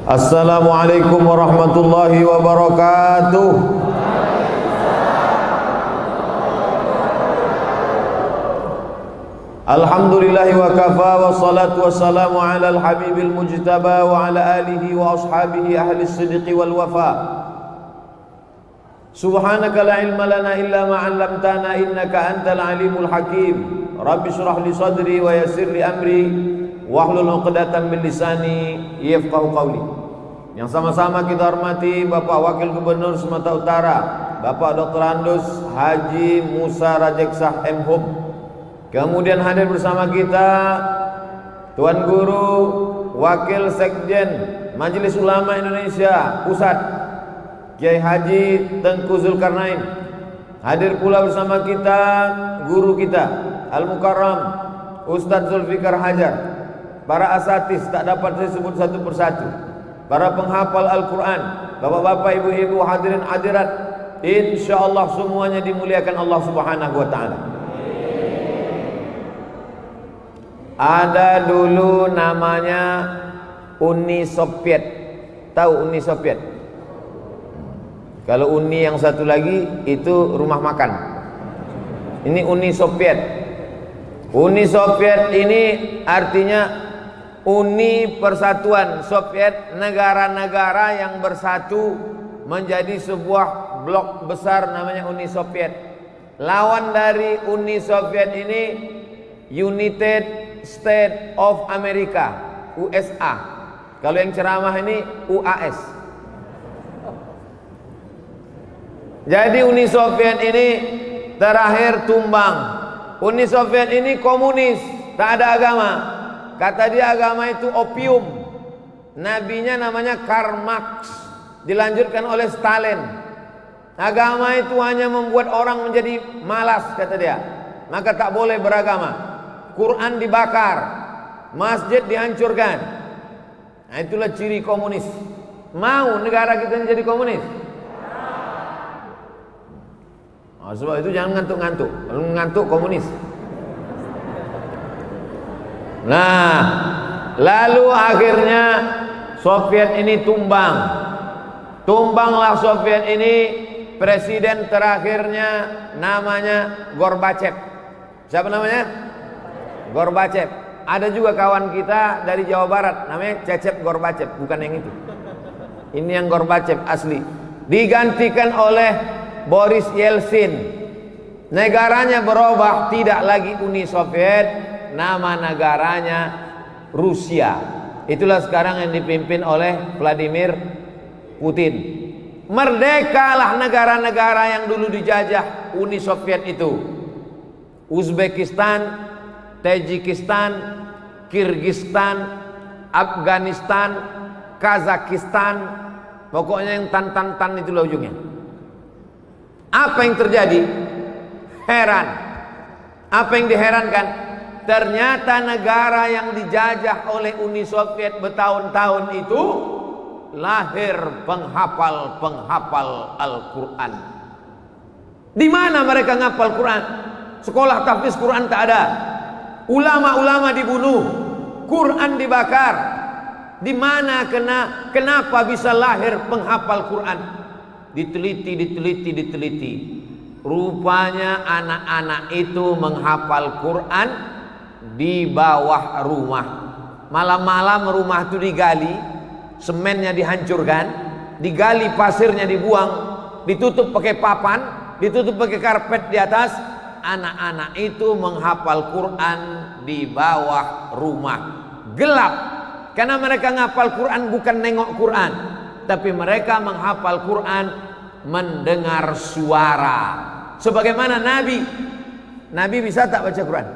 Assalamualaikum warahmatullahi wabarakatuh. Alhamdulillahi wa kafa wa salatu wassalamu ala al-habibil mujtaba wa ala alihi wa ashabihi ahli siddiqi wal wafa. Subhanaka la ilma lana illa ma 'allamtana innaka antal alimul hakim. Rabbi shrah li sadri wa yassir li amri wahlul 'uqdatam min lisani yafqahu qawli. Yang sama-sama kita hormati Bapak Wakil Gubernur Sumatera Utara, Bapak Dr. Andus Haji Musa Rajeksah M.Hum. Kemudian hadir bersama kita Tuan Guru Wakil Sekjen Majelis Ulama Indonesia Pusat Kiai Haji Tengku Zulkarnain. Hadir pula bersama kita guru kita Al-Mukarram Ustadz Zulfikar Hajar. Para asatis tak dapat saya sebut satu persatu. Para penghafal Al-Quran, bapak-bapak, ibu-ibu, hadirin hadirat, insyaallah semuanya dimuliakan Allah Subhanahu wa ta'ala. Ada dulu namanya Uni Soviet. Tahu Uni Soviet? Kalau Uni yang satu lagi itu rumah makan. Ini Uni Soviet. Uni Soviet ini artinya Uni Persatuan Soviet, negara-negara yang bersatu menjadi sebuah blok besar namanya Uni Soviet. Lawan dari Uni Soviet ini United States of America, USA. Kalau yang ceramah ini UAS. Jadi Uni Soviet ini terakhir tumbang. Uni Soviet ini komunis, tak ada agama. Kata dia agama itu opium. Nabinya namanya Karl Marx, dilanjutkan oleh Stalin. Agama itu hanya membuat orang menjadi malas, kata dia. Maka tak boleh beragama. Quran dibakar, masjid dihancurkan. Nah, itulah ciri komunis. Mau negara kita menjadi komunis? Oh, sebab itu jangan ngantuk-ngantuk. Kalau ngantuk komunis. Nah, lalu akhirnya Soviet ini tumbang. Tumbanglah Soviet ini, presiden terakhirnya namanya Gorbachev. Siapa namanya? Gorbachev. Ada juga kawan kita dari Jawa Barat namanya Cecep Gorbachev, bukan yang itu. Ini yang Gorbachev asli. Digantikan oleh Boris Yeltsin. Negaranya berubah, tidak lagi Uni Soviet, nama negaranya Rusia. Itulah sekarang yang dipimpin oleh Vladimir Putin. Merdekalah negara-negara yang dulu dijajah Uni Soviet itu. Uzbekistan, Tajikistan, Kirgistan, Afghanistan, Kazakhstan, pokoknya yang tan itulah ujungnya. Apa yang terjadi? Heran. Apa yang diherankan? Ternyata negara yang dijajah oleh Uni Soviet bertahun-tahun itu lahir penghafal Al-Quran. Di mana mereka ngapal Quran? Sekolah tahfiz Quran tak ada. Ulama-ulama dibunuh, Quran dibakar. Di mana kenapa bisa lahir penghafal Quran? Diteliti. Rupanya anak-anak itu menghafal Quran di bawah rumah. Malam-malam rumah itu digali, semennya dihancurkan, digali pasirnya dibuang, ditutup pakai papan, ditutup pakai karpet di atas. Anak-anak itu menghafal Quran di bawah rumah. Gelap. Karena mereka menghafal Quran bukan nengok Quran, tapi mereka menghafal Quran mendengar suara. Sebagaimana Nabi bisa tak baca Quran?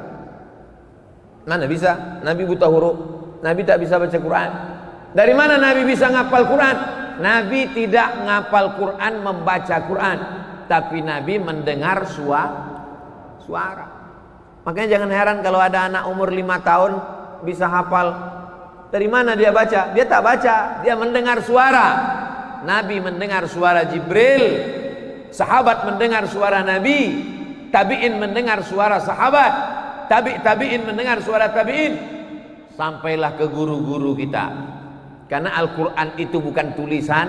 Mana bisa? Nabi buta huruf. Nabi tak bisa baca Quran. Dari mana Nabi bisa ngapal Quran? Nabi tidak ngapal Quran membaca Quran, tapi Nabi mendengar suara. Makanya jangan heran kalau ada anak umur 5 tahun bisa hafal. Dari mana dia baca? Dia tak baca, dia mendengar suara. Nabi mendengar suara Jibril, sahabat mendengar suara Nabi, tabi'in mendengar suara sahabat, tabi'in mendengar suara tabi'in, sampailah ke guru-guru kita. Karena Al-Quran itu bukan tulisan,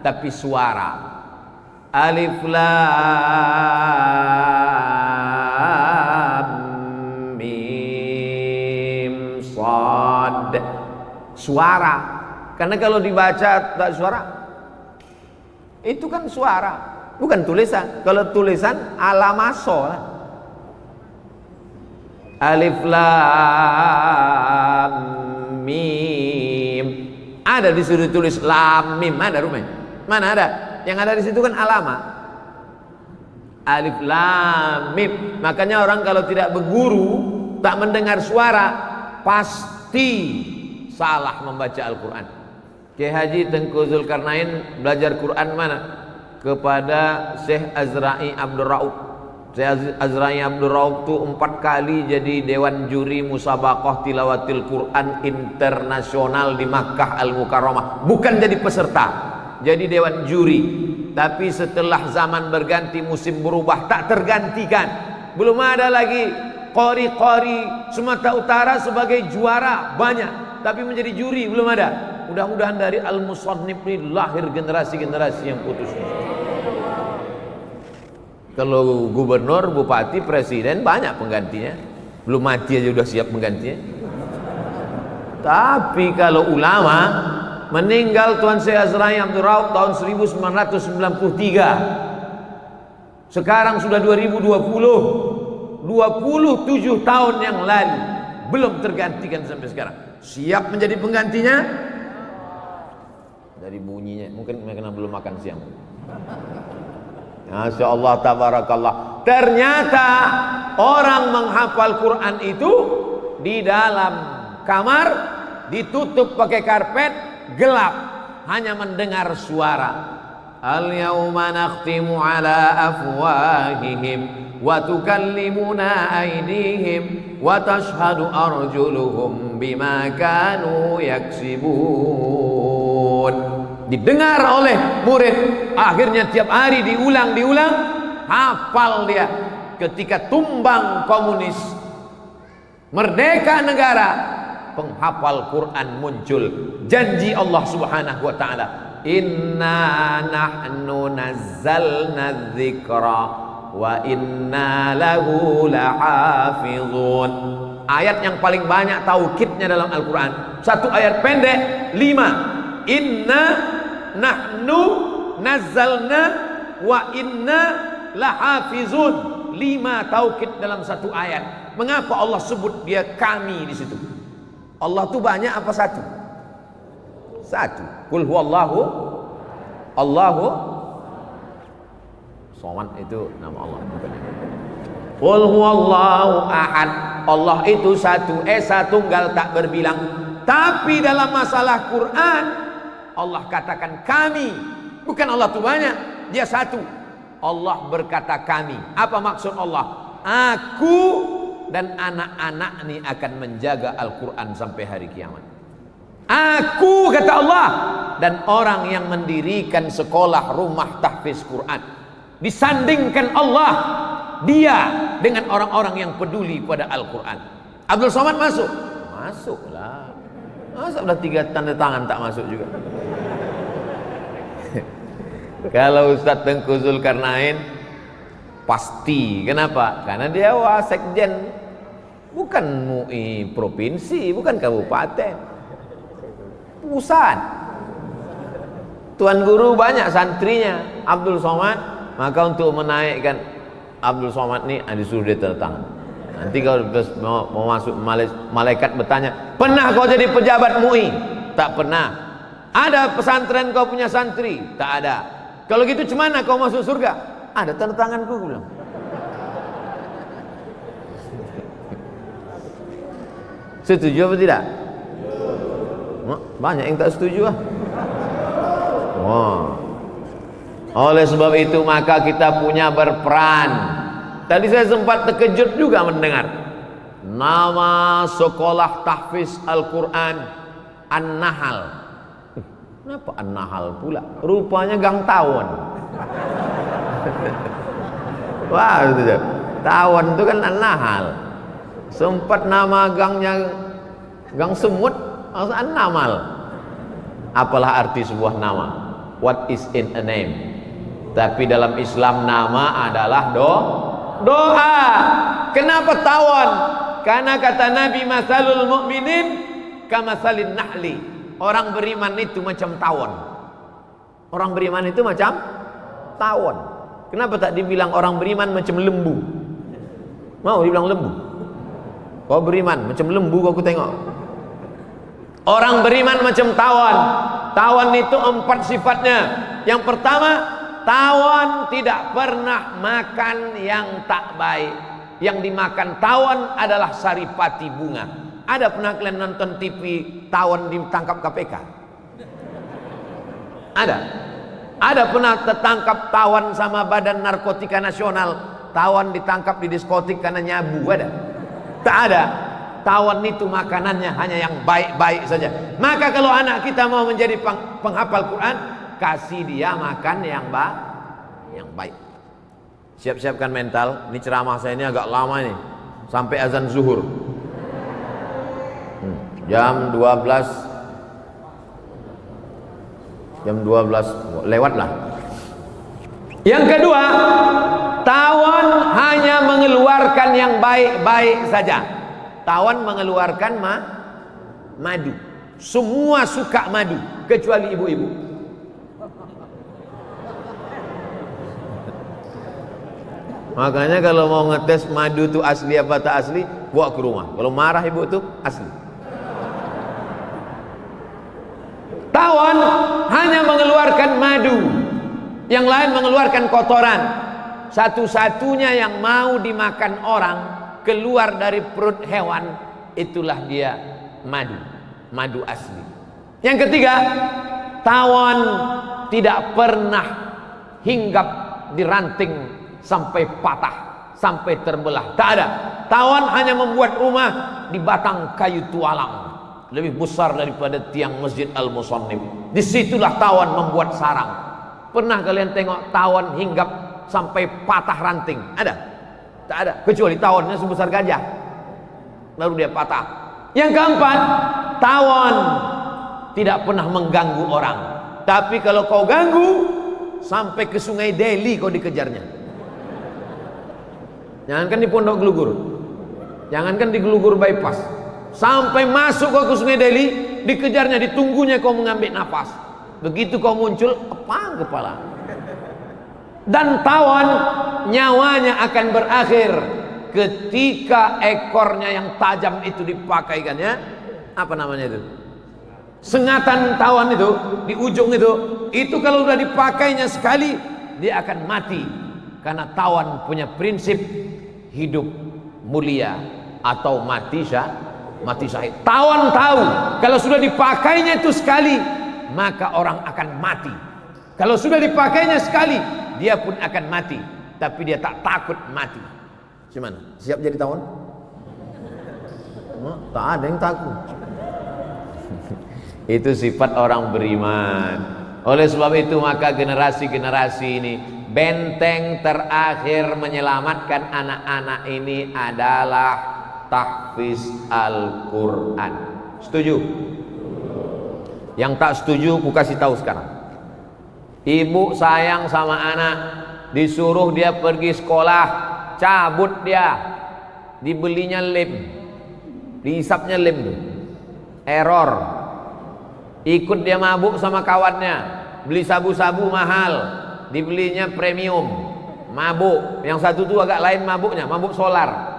tapi suara. Alif Lam Mim Shad. Suara. Karena kalau dibaca tak suara, itu kan suara, bukan tulisan. Kalau tulisan ala maso lah. Alif Lam Mim. Ada disuruh tulis lam mim, ada rumah? Mana ada? Yang ada di situ kan alama. Alif Lam Mim. Makanya orang kalau tidak berguru, tak mendengar suara, pasti salah membaca Al-Quran. Kiai Haji Tengku Zulkarnain belajar Quran mana? Kepada Syekh Azra'i Abdul Rauf. Syekh Azra'i Abdul Rauf itu 4 kali jadi dewan juri musabaqah tilawatil Quran internasional di Makkah Al-Mukarramah. Bukan jadi peserta, jadi dewan juri. Tapi setelah zaman berganti, musim berubah, tak tergantikan. Belum ada lagi qori-qori Sumatera Utara sebagai juara, banyak, tapi menjadi juri belum ada. Mudah-mudahan dari Al-Musannif ini lahir generasi-generasi yang putus. Kalau gubernur, bupati, presiden banyak penggantinya. Belum mati aja udah siap penggantinya. Tapi kalau ulama, meninggal Tuan Syekh Azra'i Abdul Rauf tahun 1993. Sekarang sudah 2020, 27 tahun yang lalu, belum tergantikan sampai sekarang. Siap menjadi penggantinya? Dari bunyinya, mungkin karena belum makan siang. Masya Allah, tabarakallah. Ternyata orang menghafal Quran itu di dalam kamar, ditutup pakai karpet, gelap, hanya mendengar suara. Al-yawma nakhtimu ala afwahihim wa tukallimuna aydihim wa tashhadu arjuluhum bima kanu yaksibun. Didengar oleh murid, akhirnya tiap hari diulang, hafal dia. Ketika tumbang komunis, merdeka negara, penghafal Quran muncul. Janji Allah Subhanahu wa taala, inna nahnu nazzalna dzikra wa inna lahu lahafizun. Ayat yang paling banyak taukidnya dalam Al-Quran. Satu ayat pendek 5. Inna nahnu nazzalna wa inna lahafizun. 5 taukid dalam satu ayat. Mengapa Allah sebut dia kami di situ? Allah itu banyak apa satu? Satu. Qul huwallahu Allahu Somad, itu nama Allah. Qul huwallahu ahad. Allah itu satu, esa tunggal tak berbilang. Tapi dalam masalah Quran, Allah katakan kami. Bukan Allah itu banyak, dia satu. Allah berkata kami. Apa maksud Allah? Aku dan anak-anak ini akan menjaga Al-Quran sampai hari kiamat. Aku, kata Allah, dan orang yang mendirikan sekolah rumah tahfiz Quran. Disandingkan Allah, dia dengan orang-orang yang peduli pada Al-Quran. Abdul Somad masuk? Masuklah. Masa udah 3 tanda tangan tak masuk juga? Kalau Ustadz Tengku Zulkarnain pasti. Kenapa? Karena dia wasekjen, bukan MUI provinsi, bukan kabupaten, pusat. Tuan guru banyak santrinya Abdul Somad. Maka untuk menaikkan Abdul Somad ini disuruh dia tanda tangan. Nanti kalau mau masuk, malaikat bertanya, pernah kau jadi pejabat MUI? Tak pernah. Ada pesantren kau punya santri? Tak ada. Kalau gitu cemana kau masuk surga? Ada tanda tanganku, bilang. Setuju apa tidak? Banyak yang tak setuju ah. Oleh sebab itu maka kita punya berperan. Tadi saya sempat terkejut juga mendengar nama sekolah tahfiz Al-Quran An-Nahl. Kenapa An-Nahl pula? Rupanya Gang Tawon. Wah, itu Tawon itu kan An-Nahl. Sempat nama gangnya Gang Semut, An-Namal. Apalah arti sebuah nama? What is in a name? Tapi dalam Islam nama adalah doa. Kenapa tawon? Karena kata Nabi, masalul mu'minin kamasalin nahli. Orang beriman itu macam tawon. Orang beriman itu macam tawon. Kenapa tak dibilang orang beriman macam lembu? Mau dibilang lembu? Kau beriman macam lembu, kau tengok. Orang beriman macam tawon. Tawon itu 4 sifatnya. Yang pertama, tawon tidak pernah makan yang tak baik. Yang dimakan tawon adalah saripati bunga. Ada pernah kalian nonton TV tawon ditangkap KPK? Ada pernah tertangkap tawon sama Badan Narkotika Nasional? Tawon ditangkap di diskotik karena nyabu? Ada? Tak ada. Tawon itu makanannya hanya yang baik-baik saja. Maka kalau anak kita mau menjadi penghafal Quran, kasih dia makan yang baik. Siap-siapkan mental. Ini ceramah saya ini agak lama nih, sampai azan zuhur. Jam 12 lewat lah. Yang kedua, tawon hanya mengeluarkan yang baik-baik saja. Tawon mengeluarkan madu. Semua suka madu kecuali ibu-ibu. Makanya kalau mau ngetes madu itu asli apa tak asli, bawa ke rumah. Kalau marah ibu itu asli. Tawon hanya mengeluarkan madu, yang lain mengeluarkan kotoran. Satu-satunya yang mau dimakan orang keluar dari perut hewan, itulah dia madu asli. Yang ketiga, tawon tidak pernah hinggap di ranting sampai patah, sampai terbelah. Tak ada. Tawon hanya membuat rumah di batang kayu tualang, lebih besar daripada tiang Masjid Al-Musannif. Disitulah tawon membuat sarang. Pernah kalian tengok tawon hinggap sampai patah ranting? Ada? Tak ada. Kecuali tawonnya sebesar gajah, baru dia patah. Yang keempat, tawon tidak pernah mengganggu orang. Tapi kalau kau ganggu, sampai ke Sungai Deli kau dikejarnya. Jangankan di Pondok Gelugur, jangankan di Gelugur bypass, sampai masuk kau ke Sungai Deli, dikejarnya, ditunggunya kau mengambil nafas. Begitu kau muncul, apa kepala. Dan tawon nyawanya akan berakhir ketika ekornya yang tajam itu dipakaikannya, apa namanya itu? Sengatan tawon itu di ujung itu kalau sudah dipakainya sekali dia akan mati. Karena tawon punya prinsip hidup mulia atau mati syahid. Tawon tahu kalau sudah dipakainya itu sekali, maka orang akan mati. Kalau sudah dipakainya sekali, dia pun akan mati, tapi dia tak takut mati. Gimana? Siap jadi tawon? Tak ada yang takut. Itu sifat orang beriman. Oleh sebab itu maka generasi-generasi ini, benteng terakhir menyelamatkan anak-anak ini adalah tahfiz Al-Quran. Setuju? Yang tak setuju, ku kasih tahu sekarang. Ibu sayang sama anak, disuruh dia pergi sekolah, cabut dia, dibelinya lem, dihisapnya lem tuh, error. Ikut dia mabuk sama kawannya, beli sabu-sabu mahal, dibelinya premium, mabuk. Yang satu tuh agak lain mabuknya, mabuk solar.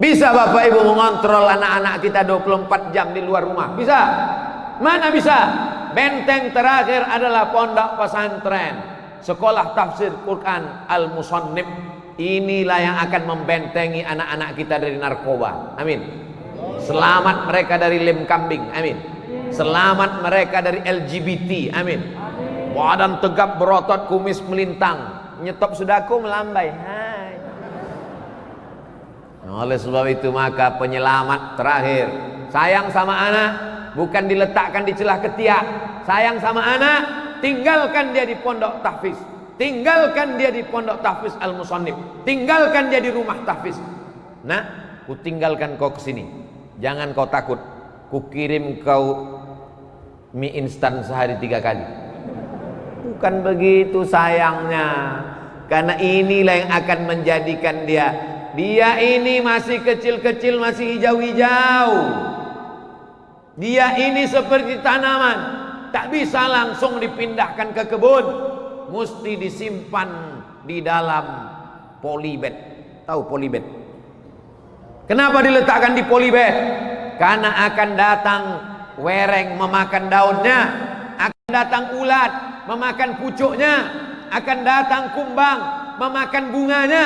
Bisa Bapak Ibu mengontrol anak-anak kita 24 jam di luar rumah? Bisa? Mana bisa? Benteng terakhir adalah pondok pesantren, sekolah tafsir Quran Al-Musannif. Inilah yang akan membentengi anak-anak kita dari narkoba. Amin. Selamat mereka dari lem kambing. Amin. Selamat mereka dari LGBT. Amin. Badan tegap berotot, kumis melintang, nyetop sudaku melambai. Hai. Oleh sebab itu maka penyelamat terakhir, sayang sama anak bukan diletakkan di celah ketiak. Sayang sama anak, tinggalkan dia di pondok tahfiz, tinggalkan dia di pondok tahfiz Al-Musannif, tinggalkan dia di rumah tahfiz. Nah, ku tinggalkan kau ke sini, jangan kau takut. kukirim kau mie instan sehari 3 kali. Bukan begitu sayangnya. Karena inilah yang akan menjadikan dia ini masih kecil-kecil, masih hijau-hijau. Dia ini seperti tanaman, tak bisa langsung dipindahkan ke kebun, mesti disimpan di dalam polybag. Tahu polybag? Kenapa diletakkan di polybag? Karena akan datang wereng memakan daunnya, akan datang ulat memakan pucuknya, akan datang kumbang memakan bunganya.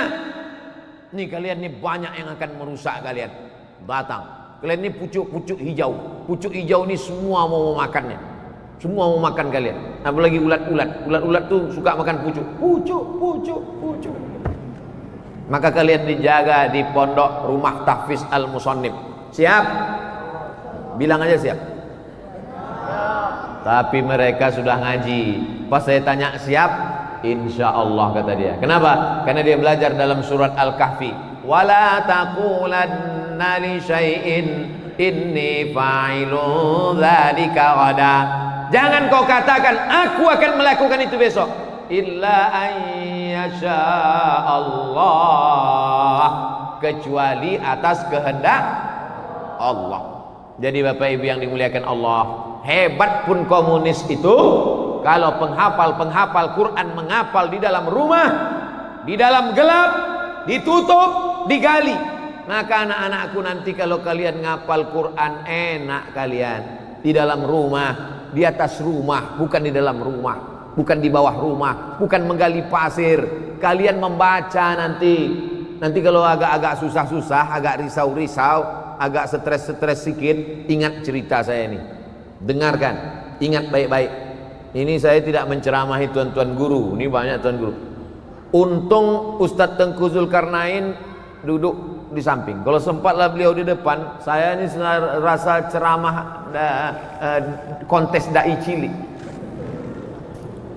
Nih kalian nih banyak yang akan merusak kalian. Datang. Kalian ini pucuk-pucuk hijau. Pucuk hijau ini semua mau memakannya. Semua mau makan kalian. Apalagi ulat-ulat. Ulat-ulat tuh suka makan pucuk. Pucuk. Maka kalian dijaga di pondok Rumah Tahfiz Al-Musannif. Siap? Bilang aja siap. Tapi mereka sudah ngaji. Pas saya tanya siap, insya Allah kata dia. Kenapa? Karena dia belajar dalam surat Al-Kahfi. Wala taqulanna li syai'in inni fa'ilu dzalika ghada. Jangan kau katakan aku akan melakukan itu besok. Illa ayyasha Allah, kecuali atas kehendak Allah. Jadi Bapak Ibu yang dimuliakan Allah, hebat pun komunis itu, kalau penghafal Quran menghafal di dalam rumah, di dalam gelap, ditutup, digali, maka anak-anakku nanti kalau kalian ngapal Quran enak kalian di dalam rumah, di atas rumah, bukan di dalam rumah, bukan di bawah rumah, bukan menggali pasir. Kalian membaca nanti kalau agak-agak susah-susah, agak risau-risau, agak stres-stres sedikit, ingat cerita saya ini, dengarkan, ingat baik-baik. Ini saya tidak menceramahi tuan-tuan guru, ini banyak tuan guru. Untung Ustadz Tengku Zulkarnain duduk di samping. Kalau sempatlah beliau di depan, saya ini rasa ceramah kontes dai cilik.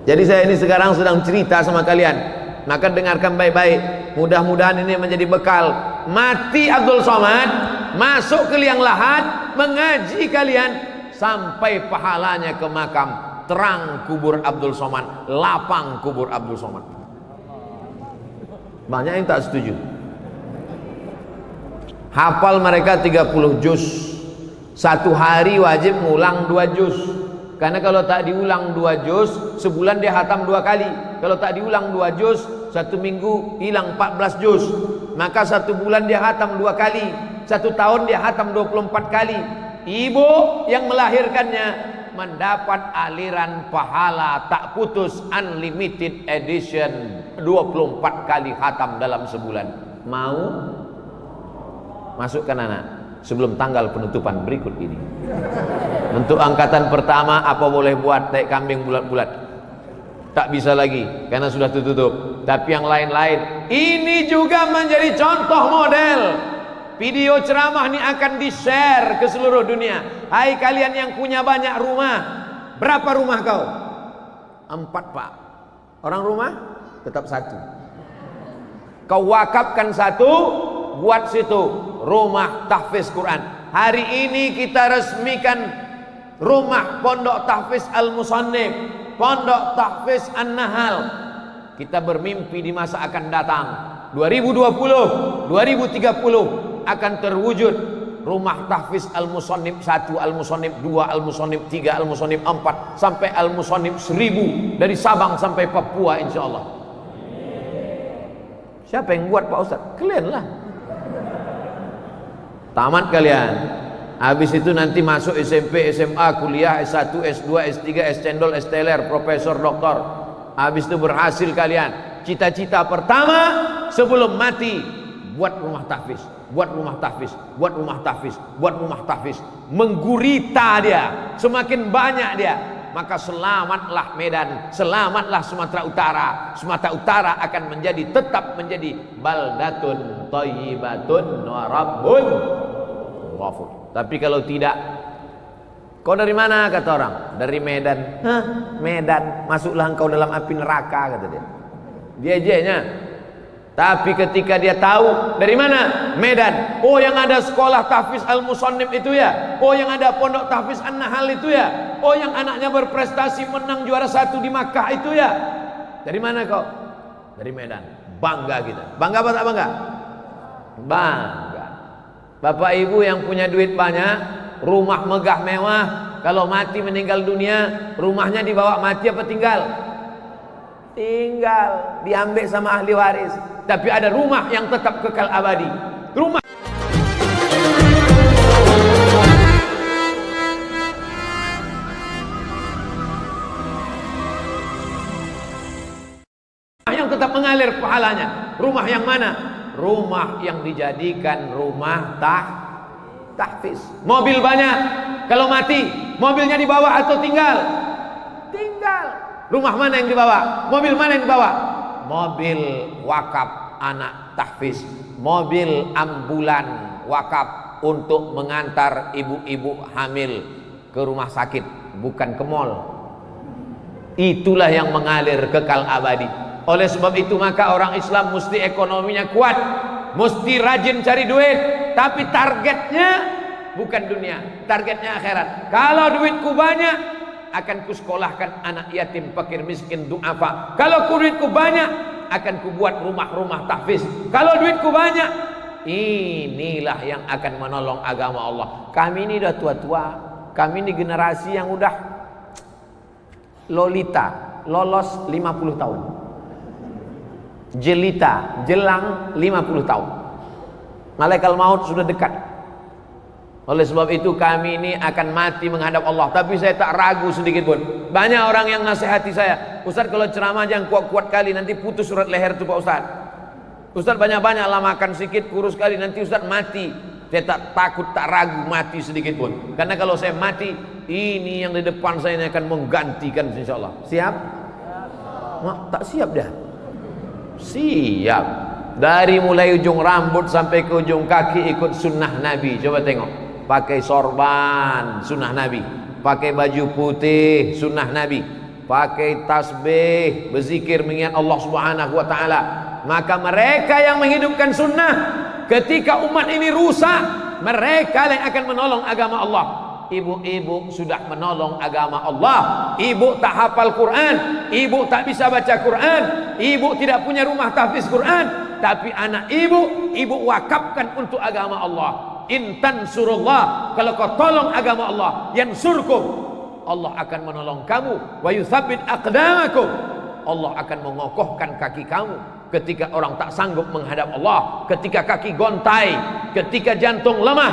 Jadi saya ini sekarang sedang cerita sama kalian. Maka dengarkan baik-baik. Mudah-mudahan ini menjadi bekal. Mati Abdul Somad, masuk ke liang lahat, mengaji kalian sampai pahalanya ke makam. Terang kubur Abdul Somad, lapang kubur Abdul Somad. Banyak yang tak setuju. Hafal mereka 30 juz. Satu hari wajib ngulang 2 juz. Karena kalau tak diulang 2 juz, sebulan dia hatam 2 kali. Kalau tak diulang 2 juz, 1 minggu hilang 14 juz. Maka 1 bulan dia hatam 2 kali. 1 tahun dia hatam 24 kali. Ibu yang melahirkannya mendapat aliran pahala tak putus, unlimited edition, 24 kali hatam dalam sebulan. Mau? Masukkan anak sebelum tanggal penutupan berikut ini. Untuk angkatan pertama apa boleh buat naik kambing bulat-bulat? Tak bisa lagi karena sudah tutup. Tapi yang lain-lain ini juga menjadi contoh model. Video ceramah ini akan di-share ke seluruh dunia. Hai kalian yang punya banyak rumah, berapa rumah kau? 4 pak. Orang rumah tetap 1. Kau wakafkan 1, buat situ rumah tahfiz Quran. Hari ini kita resmikan rumah Pondok Tahfiz Al-Musannif, Pondok Tahfiz An-Nahal. Kita bermimpi di masa akan datang 2020, 2030 akan terwujud rumah tahfiz Al-Musannif 1, Al-Musannif 2, Al-Musannif 3, Al-Musannif 4 sampai Al-Musannif 1000 dari Sabang sampai Papua insyaallah. Siapa yang buat Pak Ustaz? Kalian lah. Tamat kalian. Habis itu nanti masuk SMP, SMA, kuliah, S1, S2, S3, S-Cendol, S-Teler, Profesor, Doktor. Habis itu berhasil kalian. Cita-cita pertama sebelum mati, buat rumah tahfiz, buat rumah tahfiz, buat rumah tahfiz, buat rumah tahfiz. Menggurita dia, semakin banyak dia, maka selamatlah Medan, selamatlah Sumatera Utara. Sumatera Utara akan tetap menjadi baldatun thayyibatun wa rabbun ghafur. Tapi kalau tidak, kau dari mana kata orang? Dari Medan. Hah, Medan, masuklah engkau dalam api neraka kata dia. Dia ejeknya. Tapi ketika dia tahu dari mana? Medan. Oh, yang ada sekolah tahfiz Al-Musannif itu ya. Oh, yang ada pondok tahfiz An-Nahl itu ya. Oh, yang anaknya berprestasi menang juara 1 di Makkah itu ya. Dari mana kau? Dari Medan. Bangga kita. Bangga apa tak bangga? Bangga. Bapak ibu yang punya duit banyak, rumah megah mewah, kalau mati meninggal dunia, rumahnya dibawa mati apa tinggal? Tinggal, diambil sama ahli waris. Tapi ada rumah yang tetap kekal abadi. Rumah yang tetap mengalir pahalanya. Rumah yang mana? Rumah yang dijadikan rumah tahfiz. Mobil banyak, kalau mati mobilnya dibawa atau tinggal? Tinggal. Rumah mana yang dibawa? Mobil mana yang dibawa? Mobil wakaf anak tahfiz, mobil ambulan wakaf untuk mengantar ibu-ibu hamil ke rumah sakit, bukan ke mall. Itulah yang mengalir kekal abadi. Oleh sebab itu maka orang Islam mesti ekonominya kuat, mesti rajin cari duit, tapi targetnya bukan dunia, targetnya akhirat. Kalau duitku banyak, akan kusekolahkan anak yatim, fakir, miskin, du'afa. Kalau duitku banyak, akan kubuat rumah-rumah tahfiz. Kalau duitku banyak, inilah yang akan menolong agama Allah. Kami ini udah tua-tua, kami ini generasi yang udah lolita, lolos 50 tahun, jelita, jelang 50 tahun. Malaikat maut sudah dekat. Oleh sebab itu kami ini akan mati menghadap Allah. Tapi saya tak ragu sedikit pun. Banyak orang yang nasihati saya, Ustaz kalau ceramah jangan kuat-kuat kali, nanti putus surat leher itu Pak Ustaz. Ustaz banyak-banyak lah makan sedikit, kurus kali, nanti Ustaz mati. Saya tak takut, tak ragu mati sedikit pun. Karena kalau saya mati, ini yang di depan saya ini akan menggantikan insyaAllah. Siap? Tak siap dah. Siap. Dari mulai ujung rambut sampai ke ujung kaki ikut sunnah Nabi. Coba tengok. Pakai sorban, sunnah Nabi. Pakai baju putih, sunnah Nabi. Pakai tasbih, berzikir mengingat Allah Subhanahu wa taala. Maka mereka yang menghidupkan sunnah, ketika umat ini rusak, mereka yang akan menolong agama Allah. Ibu-ibu sudah menolong agama Allah. Ibu tak hafal Quran, ibu tak bisa baca Quran, ibu tidak punya rumah tahfiz Quran, tapi anak ibu wakafkan untuk agama Allah. Intan surullah, kalau kau tolong agama Allah, yansurkum, Allah akan menolong kamu. Wa yuthabbit aqdamakum, Allah akan mengokohkan kaki kamu ketika orang tak sanggup menghadap Allah, ketika kaki gontai, ketika jantung lemah.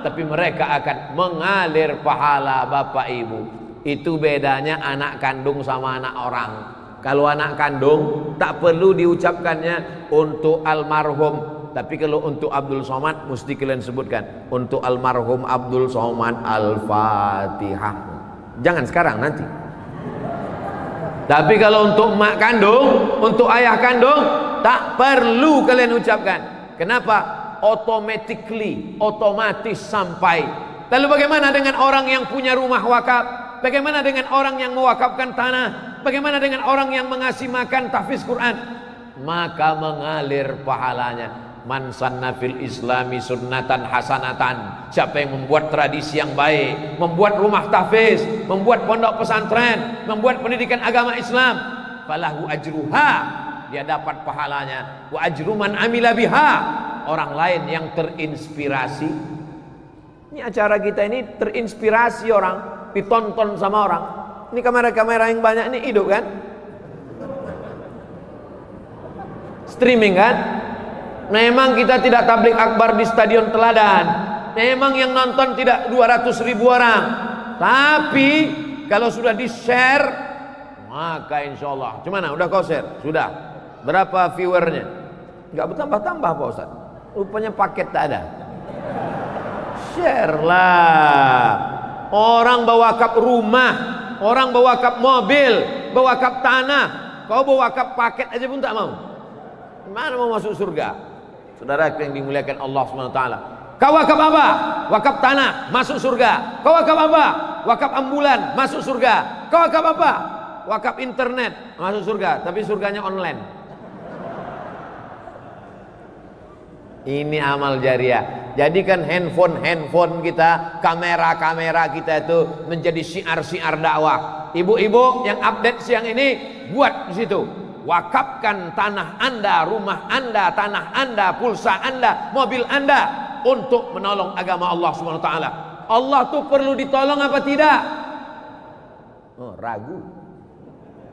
Tapi mereka akan mengalir pahala bapak ibu. Itu bedanya anak kandung sama anak orang. Kalau anak kandung tak perlu diucapkannya untuk almarhum. Tapi kalau untuk Abdul Somad mesti kalian sebutkan untuk almarhum Abdul Somad Al-Fatihah. Jangan sekarang, nanti. Tapi kalau untuk emak kandung, untuk ayah kandung, tak perlu kalian ucapkan. Kenapa? Otomatis sampai. Lalu bagaimana dengan orang yang punya rumah wakaf? Bagaimana dengan orang yang mewakafkan tanah? Bagaimana dengan orang yang mengasih makan tahfiz Quran? Maka mengalir pahalanya. Man sanna fil islami sunnatan hasanatan. Siapa yang membuat tradisi yang baik, membuat rumah tahfiz, membuat pondok pesantren, membuat pendidikan agama Islam, falahu ajruha, dia dapat pahalanya. Wa ajru man amila biha, orang lain yang terinspirasi. Ini acara kita ini terinspirasi orang, ditonton sama orang. Ini kamera-kamera yang banyak ini hidup kan? Streaming kan? Memang kita tidak tablik akbar di Stadion Teladan. Memang yang nonton tidak 200.000 orang. Tapi kalau sudah di-share, maka insya Allah. Gimana? Udah kau share? Sudah. Berapa viewernya? Enggak bertambah-tambah Pak Ustaz. Rupanya paket tak ada. Share lah. Orang bawa kap rumah, orang bawa kap mobil, bawa kap tanah. Kau bawa kap paket aja pun tak mau. Mana mau masuk surga? Saudara yang dimuliakan Allah SWT. Kau wakaf apa? Wakaf tanah, masuk surga. Kau wakaf apa? Wakaf ambulan, masuk surga. Kau wakaf apa? Wakaf internet, masuk surga. Tapi surganya online. Ini amal jariah. Jadikan handphone kita, kamera kita itu menjadi syiar-syiar dakwah. Ibu-ibu yang update siang ini, buat di situ. Wakafkan tanah Anda, rumah Anda, tanah Anda, pulsa Anda, mobil Anda untuk menolong agama Allah Subhanahu wa taala. Allah tuh perlu ditolong apa tidak? Oh, ragu.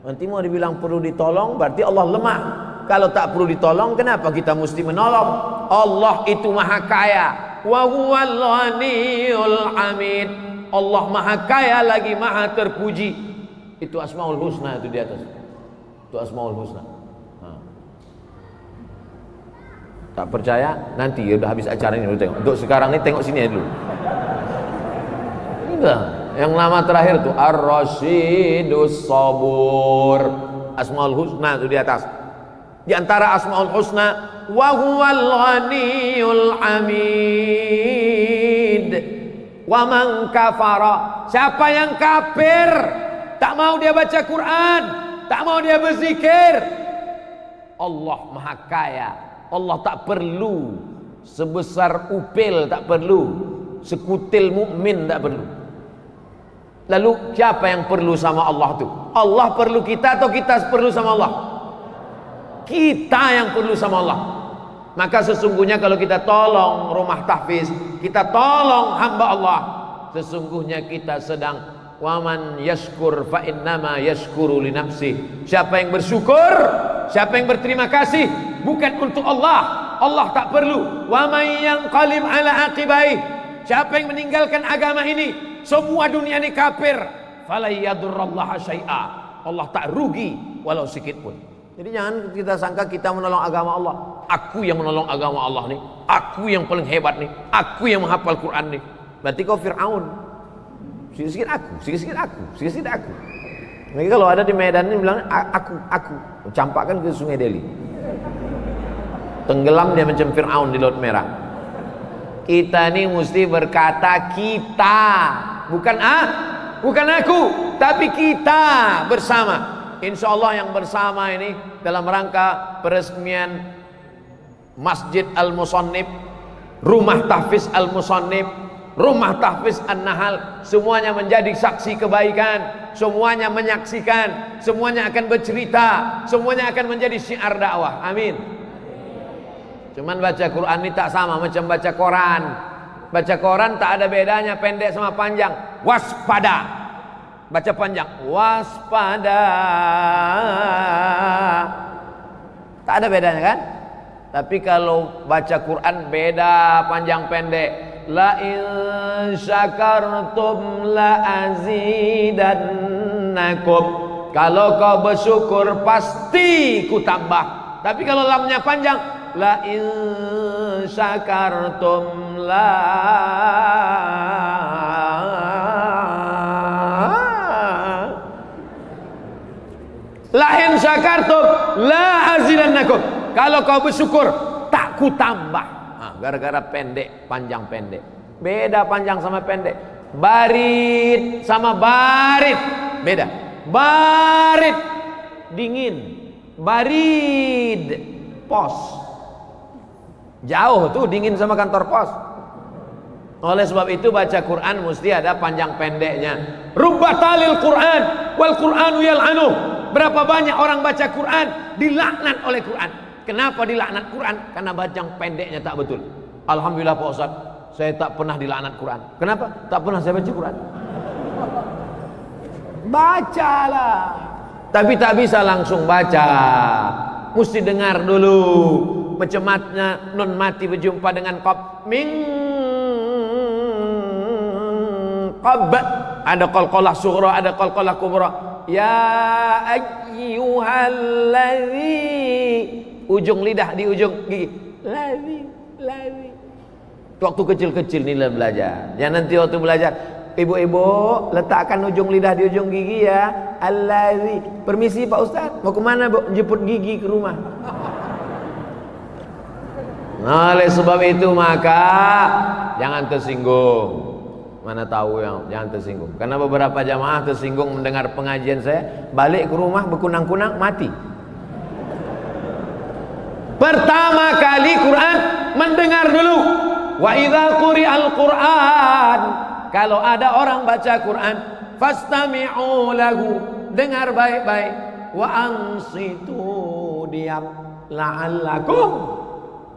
Nanti mau dibilang perlu ditolong berarti Allah lemah. Kalau tak perlu ditolong, kenapa kita mesti menolong? Allah itu maha kaya. Wa huwal ghaniyul hamid. Allah maha kaya lagi maha terpuji. Itu Asmaul Husna itu di atas. Itu Asmaul Husna. Tak percaya? Nanti ya udah habis acara ini, tengok. Untuk sekarang ini tengok sini aja dulu. Enggak. Yang lama terakhir tuh Ar-Rasyidus Sabur. Asmaul Husna itu di atas. Di antara Asmaul Husna, wa huwal ghaniyul hamid. Wa man kafara, siapa yang kafir, tak mau dia baca Quran, tak mau dia berzikir, Allah maha kaya. Allah tak perlu sebesar upil, tak perlu sekutil mukmin, tak perlu. Lalu siapa yang perlu sama Allah tu? Allah perlu kita atau kita perlu sama Allah? Kita yang perlu sama Allah. Maka sesungguhnya kalau kita tolong rumah tahfiz, kita tolong hamba Allah, sesungguhnya kita sedang waman yashkur fa innama yashkuru li nafsih. Siapa yang bersyukur, siapa yang berterima kasih, bukan untuk Allah. Allah tak perlu. Wa may yanqalib ala aqibai, siapa yang meninggalkan agama ini, semua dunia ini kafir, fala yadurrallaha syai'a. Allah tak rugi walau sedikit pun. Jadi jangan kita sangka kita menolong agama Allah. Aku yang menolong agama Allah nih, aku yang paling hebat nih, aku yang menghafal Quran nih. Berarti kau Fir'aun. Sikit-sikit aku, sikit-sikit aku, sikit-sikit aku. Jadi kalau ada di Medan ini bilang aku, campakkan ke Sungai Delhi. Tenggelam dia macam Fir'aun di Laut Merah. Kita ini mesti berkata kita, bukan bukan aku, tapi kita bersama. Insya Allah yang bersama ini dalam rangka peresmian Masjid Al-Musannif, Rumah Tahfiz Al-Musannif, Rumah Tahfiz An-Nahal, semuanya menjadi saksi kebaikan, semuanya menyaksikan, semuanya akan bercerita, semuanya akan menjadi syiar dakwah. Amin. Cuman baca Quran ini tak sama macam baca koran. Baca koran tak ada bedanya pendek sama panjang. Waspada. Baca panjang, waspada, tak ada bedanya kan? Tapi kalau baca Quran beda panjang pendek. La in syakartum la azidannakum. Kalau kau bersyukur pasti ku tambah. Tapi kalau lamnya panjang, la in syakartum la in syakartum la azidannakum. Kalau kau bersyukur tak ku tambah. Gara-gara pendek, panjang pendek. Beda panjang sama pendek. Barit sama barit beda. Barit dingin, barid pos. Jauh tuh dingin sama kantor pos. Oleh sebab itu baca Quran mesti ada panjang pendeknya. Rubbatalil Quran wal Quranu yal'anu. Berapa banyak orang baca Quran dilaknat oleh Quran. Kenapa dilaknat Quran? Karena panjang pendeknya tak betul. Alhamdulillah Pak Ustaz, saya tak pernah dilaknat Quran. Kenapa? Tak pernah saya baca Quran. Bacalah. Tapi tak bisa langsung baca. Mesti dengar dulu. Macam mana nun mati berjumpa dengan qab. Min qab. Ada qalqalah sughra, ada qalqalah kubra. Ya ayyuhalladzi, ujung lidah di ujung gigi. Ladzi. Waktu kecil-kecil ni belajar. Jangan nanti waktu belajar, ibu-ibu letakkan ujung lidah di ujung gigi ya. Alladzi. Permisi Pak Ustaz, mau kemana Bu? Jemput gigi ke rumah. Nah, oleh sebab itu maka jangan tersinggung. Mana tahu yang jangan tersinggung. Karena beberapa jamaah tersinggung mendengar pengajian saya, balik ke rumah berkunang-kunang mati. Pertama kali Quran mendengar dulu. Wa idza quri'al Qur'an, kalau ada orang baca Quran, fastami'u lahu, dengar baik-baik. Wa ansitu, diam, la'allakum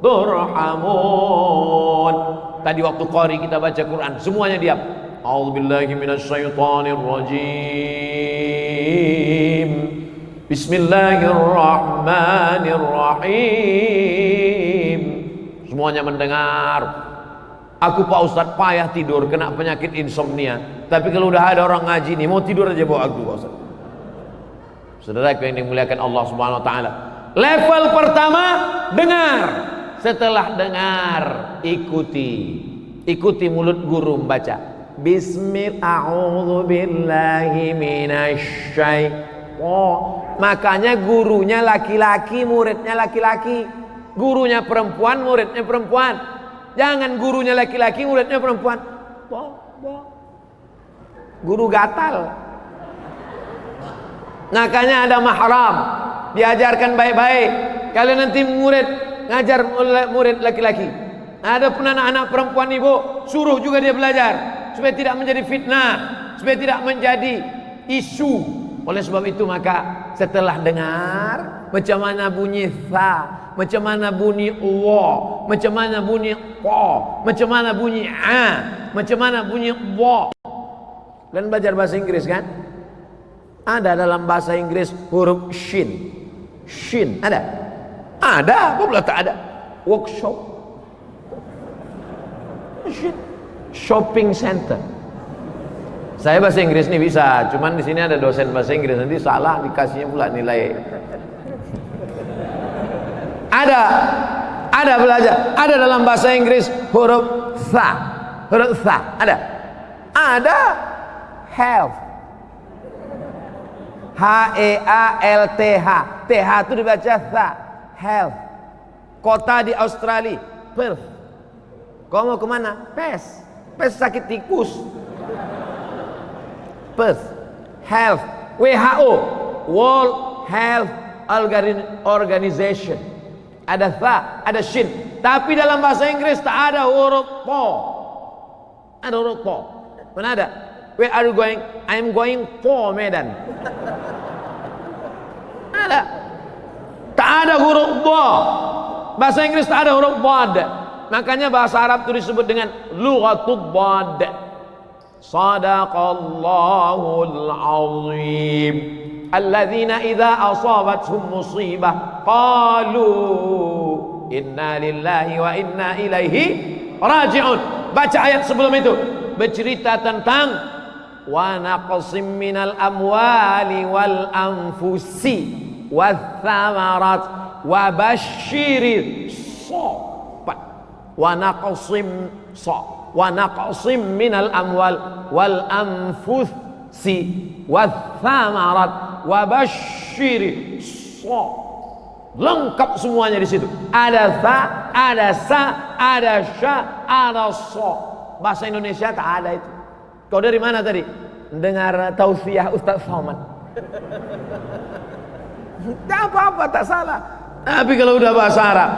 turhamun. Tadi waktu qari kita baca Quran, semuanya diam. A'udzubillahi minasyaitonir rajim. Bismillahirrahmanirrahim. Semuanya mendengar. Aku Pak Ustadz payah tidur, kena penyakit insomnia. Tapi kalau udah ada orang ngaji nih, mau tidur aja bawa aku Pak Ustadz. Saudara yang dimuliakan Allah Subhanahu Wa Taala. Level pertama, dengar. Setelah dengar, ikuti mulut guru membaca. Bismillahirrahmanirrahim. Makanya gurunya laki-laki, muridnya laki-laki. Gurunya perempuan, muridnya perempuan. Jangan gurunya laki-laki, muridnya perempuan. Guru gatal. Makanya ada mahram, diajarkan baik-baik. Kalian nanti murid ngajar murid laki-laki. Ada pun anak-anak perempuan ibu, suruh juga dia belajar supaya tidak menjadi fitnah, supaya tidak menjadi isu. Oleh sebab itu maka setelah dengar macam mana bunyi tha, macam mana bunyi wa, macam mana bunyi qa, macam mana bunyi a, macam mana bunyi wa. Dan belajar bahasa Inggris kan? Ada dalam bahasa Inggris huruf shin. Shin ada? Ada, apa pula tak ada? Workshop. Shin. Shopping center. Saya bahasa Inggris nih bisa, cuman di sini ada dosen bahasa Inggris, nanti salah dikasihnya pula nilai. Ada belajar, ada dalam bahasa Inggris huruf tha, ada health, H-E-A-L-T-H, TH itu dibaca tha, health. Kota di Australia, Perth. Kau mau kemana? Pes sakit tikus. Perth. Health, WHO, World Health Organization. Ada tha, ada shin. Tapi dalam bahasa Inggris tak ada huruf po. Ada huruf po. Mana ada? Where are you going? I am going for Medan. Ada. Tak ada huruf bo. Bahasa Inggris tak ada huruf bod. Makanya bahasa Arab itu disebut dengan lughatul bod. Sadaqallahul azim. Alladzina idza asabatuhum musibah qalu inna lillahi wa inna ilaihi raji'un. Baca ayat sebelum itu bercerita tentang wa naqsim minal amwali wal anfusi wath thamarat wa basyiris sabat. Wa naqsim minal amwal wal anfusi wath thamarat wa basyiris sabat. Lengkap semuanya di situ. Ada tha, ada sa, ada sya, ada sa. Bahasa Indonesia tak ada itu. Kau dari mana tadi? Dengar tausiah Ustaz Somad. Tak apa-apa, tak salah. Tapi kalau udah bahasa Arab,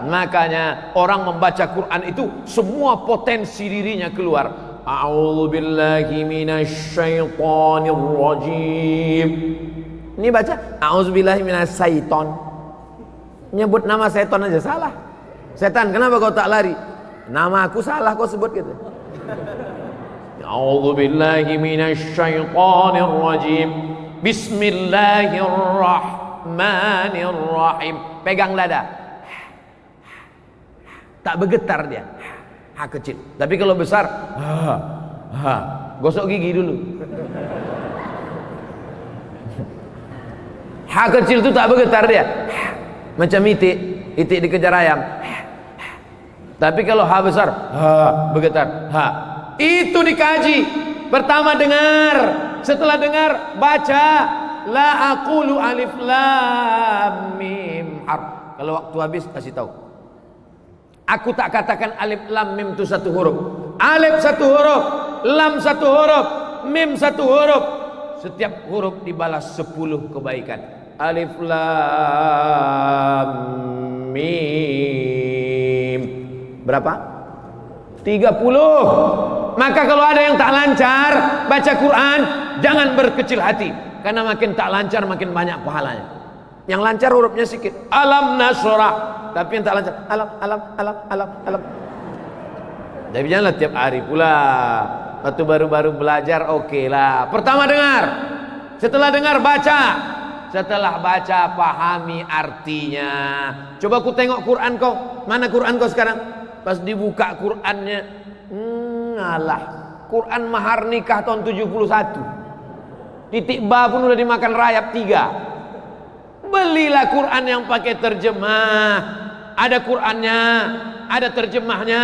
makanya orang membaca Quran itu semua potensi dirinya keluar. A'udzubillahi minasyaitonir rajim. Ini baca a'udzubillahi minasyaiton. Nyebut nama setan aja salah. Setan, kenapa kau tak lari? Nama aku salah kau sebut gitu. A'udzubillahi minasyaitonir rajim. Bismillahirrahmanirrahim. Pegang dada. Tak bergetar dia. Ha kecil. Tapi kalau besar, gosok gigi dulu. Ha kecil itu tak bergetar dia. Macam itik dikejar ayam. Tapi kalau ha besar, bergetar. Itu dikaji. Pertama dengar, setelah dengar baca. La aqulu alif lam mim harf. Kalau waktu habis kasih tahu. Aku tak katakan alif lam mim itu satu huruf. Alif satu huruf, lam satu huruf, mim satu huruf. Setiap huruf dibalas 10 kebaikan. Alif lam mim. Berapa? 30. Maka kalau ada yang tak lancar baca Quran, jangan berkecil hati, karena makin tak lancar makin banyak pahalanya. Yang lancar hurufnya sedikit, alam nasrah, tapi yang tak lancar alam. Tapi janganlah tiap hari pula. Waktu baru-baru belajar oke lah. Pertama dengar, setelah dengar baca, setelah baca pahami artinya. Coba ku tengok Quran kau, mana Quran kau sekarang? Pas dibuka Qurannya, alah, Quran mahar nikah tahun 71. Titik ba pun udah dimakan rayap 3. Belilah Quran yang pakai terjemah. Ada Qurannya, ada terjemahnya,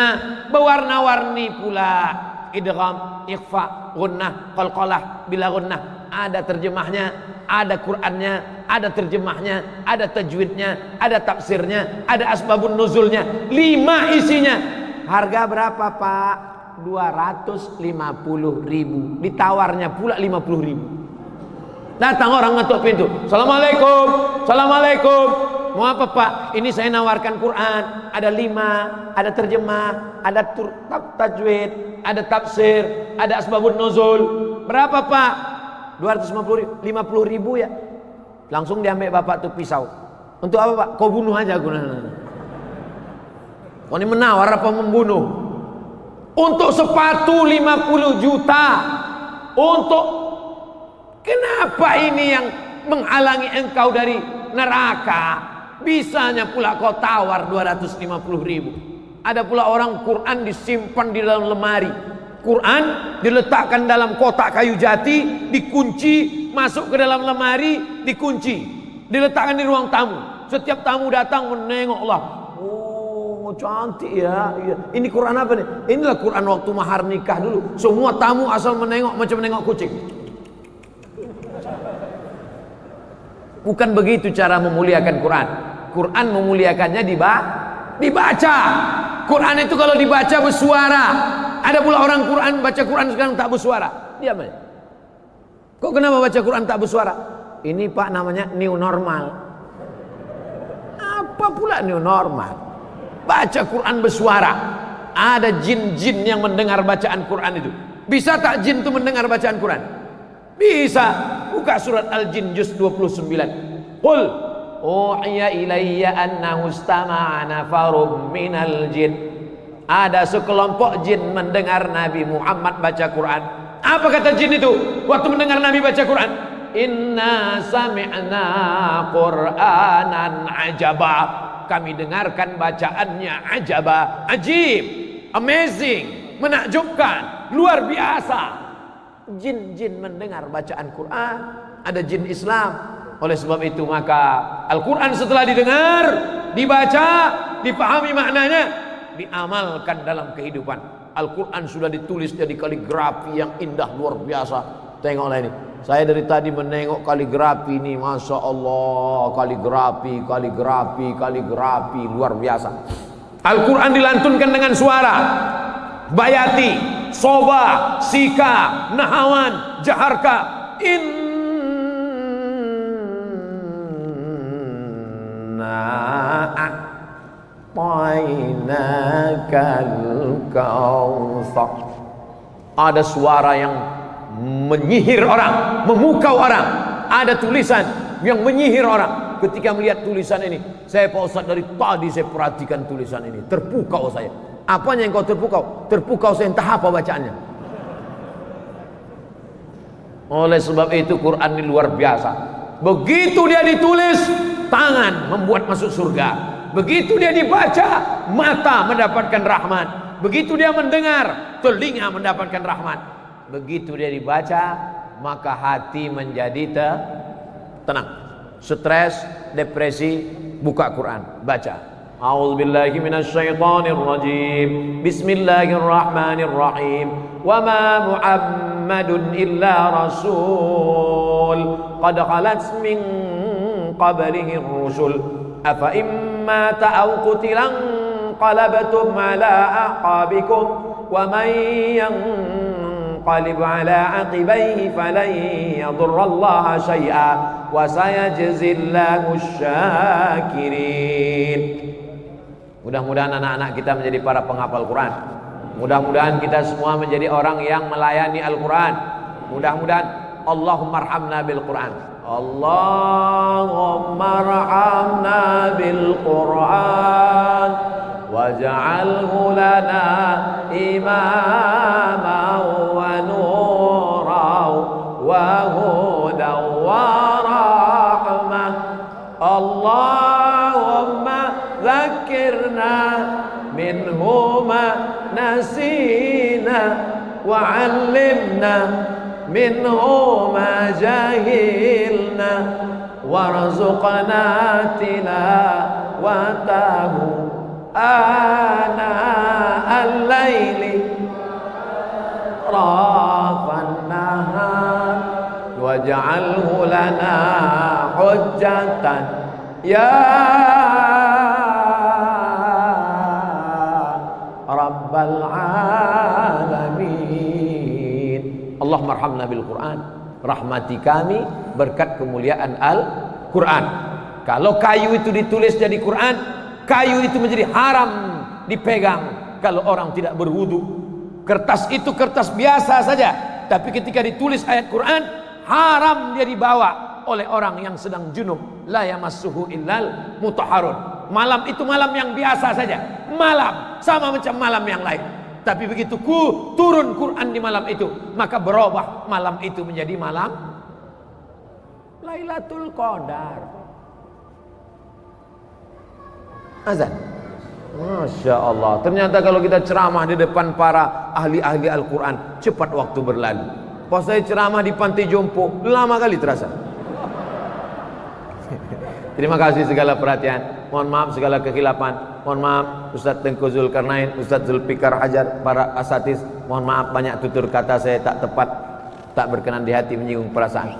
berwarna-warni pula. Idgham, ikhfa, gunnah, qalqalah, bila gunnah. Ada terjemahnya, ada Qurannya, ada terjemahnya, ada tajwidnya, ada tafsirnya, ada asbabun nuzulnya. 5 isinya. Harga berapa Pak? 250.000. Ditawarnya pula 50.000. Datang orang ngetuk pintu. Assalamualaikum, assalamualaikum. Mau apa Pak? Ini saya nawarkan Quran. Ada 5, ada terjemah, ada tajwid, ada tafsir, ada asbabun nuzul. Berapa Pak? 250.000, 50.000 ya. Langsung diambil bapak tuh pisau. Untuk apa Pak? Kau bunuh aja aku. Kau ini menawar apa membunuh? Untuk sepatu 50 juta. Untuk kenapa ini yang menghalangi engkau dari neraka? Bisanya pula kau tawar 250.000. Ada pula orang Quran disimpan di dalam lemari. Quran diletakkan dalam kotak kayu jati, dikunci, masuk ke dalam lemari, dikunci, diletakkan di ruang tamu. Setiap tamu datang menengoklah. Oh, cantik ya. Ini Quran apa nih? Inilah Quran waktu mahar nikah dulu. Semua tamu asal menengok macam menengok kucing. Bukan begitu cara memuliakan Quran. Quran memuliakannya dibaca. Quran itu kalau dibaca bersuara. Ada pula orang Quran baca Quran sekarang tak bersuara. Diam aja. Kok kenapa baca Quran tak bersuara? Ini Pak namanya new normal. Apa pula new normal? Baca Quran bersuara. Ada jin-jin yang mendengar bacaan Quran itu. Bisa tak jin itu mendengar bacaan Quran? Bisa. Buka surat Al-Jin juz 29. Qul uhiya ilayya annahu istama'a nafarum minal jin. Ada sekelompok jin mendengar Nabi Muhammad baca Quran. Apa kata jin itu waktu mendengar Nabi baca Quran? Inna sami'na Qur'anan ajaba. Kami dengarkan bacaannya ajaba, ajib, amazing, menakjubkan, luar biasa. Jin-jin mendengar bacaan Quran. Ada jin Islam. Oleh sebab itu maka Al-Quran setelah didengar, dibaca, dipahami maknanya, diamalkan dalam kehidupan. Al-Quran sudah ditulis jadi kaligrafi yang indah luar biasa. Tengoklah ini. Saya dari tadi menengok kaligrafi ini, Masya Allah, kaligrafi luar biasa. Al-Quran dilantunkan dengan suara. Bayati, Soba, Sika, Nahawan, Jaharka. Ada suara yang menyihir orang, memukau orang. Ada tulisan yang menyihir orang. Ketika melihat tulisan ini, saya Pak Ustaz dari tadi saya perhatikan tulisan ini, terpukau saya. Apanya yang kau terpukau? Terpukau saya entah apa bacaannya. Oleh sebab itu Quran ini luar biasa. Begitu dia ditulis, tangan membuat masuk surga. Begitu dia dibaca, mata mendapatkan rahmat. Begitu dia mendengar, telinga mendapatkan rahmat. Begitu dia dibaca, maka hati menjadi tenang. Stres, depresi, buka Quran, baca. A'udzubillahi minasyaitonir rajim. Bismillahirrahmanirrahim. Wa ma Muhammadun illa rasul qad khalat min qablihi ar-rusul afa imma ta'aw qutilan qalabtum ala aqabikum wa man yanqalib ala aqibaihi falan yadurra Allah syai'a wa sayajzillahu asy-syakirin. Mudah-mudahan anak-anak kita menjadi para penghafal Quran. Mudah-mudahan kita semua menjadi orang yang melayani Al-Quran. Mudah-mudahan Allahumma arhamna bil Quran. Allahumma arhamna bil Quran waj'alhu lana imaman wa nuran wa hudan wa rahmah. Allahumma dzakirna minhu ma nasina wa 'allimna minhu ma jahilna warzuqna tilawatahu ana al-laili rafan nahar waj'alhu lana hujjatan ya rabbal alamin. Allahumma arhamna bil Quran, rahmati kami berkat kemuliaan Al-Quran. Kalau kayu itu ditulis jadi Quran, kayu itu menjadi haram dipegang kalau orang tidak berwudu. Kertas itu kertas biasa saja, tapi ketika ditulis ayat Quran, haram dia dibawa oleh orang yang sedang junub. La yamassuhu illal mutahharun. Malam itu malam yang biasa saja, malam sama macam malam yang lain. Tapi begitu turun Quran di malam itu, maka berubah malam itu menjadi malam Lailatul Qadar. Azan. Masya Allah. Ternyata kalau kita ceramah di depan para ahli-ahli Al-Quran, cepat waktu berlalu. Pas saya ceramah di Pantai Jompo, lama kali terasa. Terima kasih segala perhatian. Mohon maaf segala kekhilafan. Mohon maaf Ustadz Tengku Zulkarnain, Ustadz Zulfikar Hajar, para asatiz. Mohon maaf banyak tutur kata saya tak tepat, tak berkenan di hati, menyinggung perasaan.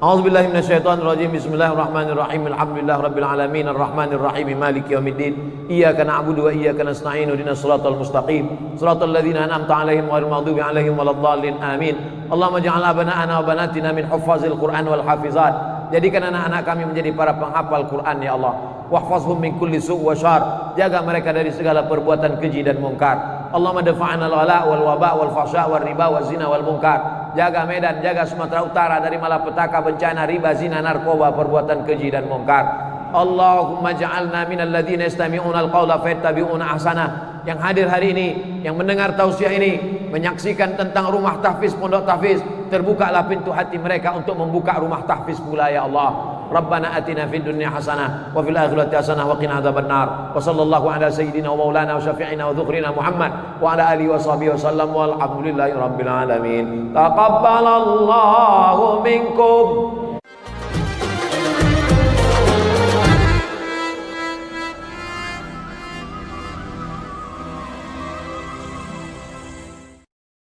A'udzubillahi minasyaitonirrajim. Bismillahirrahmanirrahim. Alhamdulillah rabbil alamin arrahmanir rahim maliki yaumiddin. Iyyaka na'budu wa iyyaka nasta'in. Ihdinas siratal mustaqim. Siratal ladzina an'amta 'alaihim ghairil maghdubi 'alaihim waladdallin. Amin. Allahumma ij'al abana'ana wa banatina min huffazil Qur'an wal hafizat. Jadikan anak-anak kami menjadi para penghafal Quran ya Allah. Wahfazhum min kulli su' wa syarr. Jaga mereka dari segala perbuatan keji dan mungkar. Allahumma dafa'na al-ghala wal waba wal fahsya wal riba wal zina wal munkar. Jaga Medan, jaga Sumatera Utara dari malapetaka, bencana, riba, zina, narkoba, perbuatan keji dan mungkar. Allahumma ja'alna minal ladzina yastami'una al-qawla fayattabi'una ahsana. Yang hadir hari ini, yang mendengar tausiah ini, menyaksikan tentang rumah tahfiz, pondok tahfiz, terbukalah pintu hati mereka untuk membuka rumah tahfiz pula ya Allah. Rabbana atina fid dunya hasanah wa fil akhirati hasanah wa qina adzabannar. Wa sallallahu ala sayyidina wa maulana wa syafi'ina wa dhukrina Muhammad wa ala alihi wa sahbihi wa sallam walhamdulillahi rabbil alamin. Taqabbalallahu minkum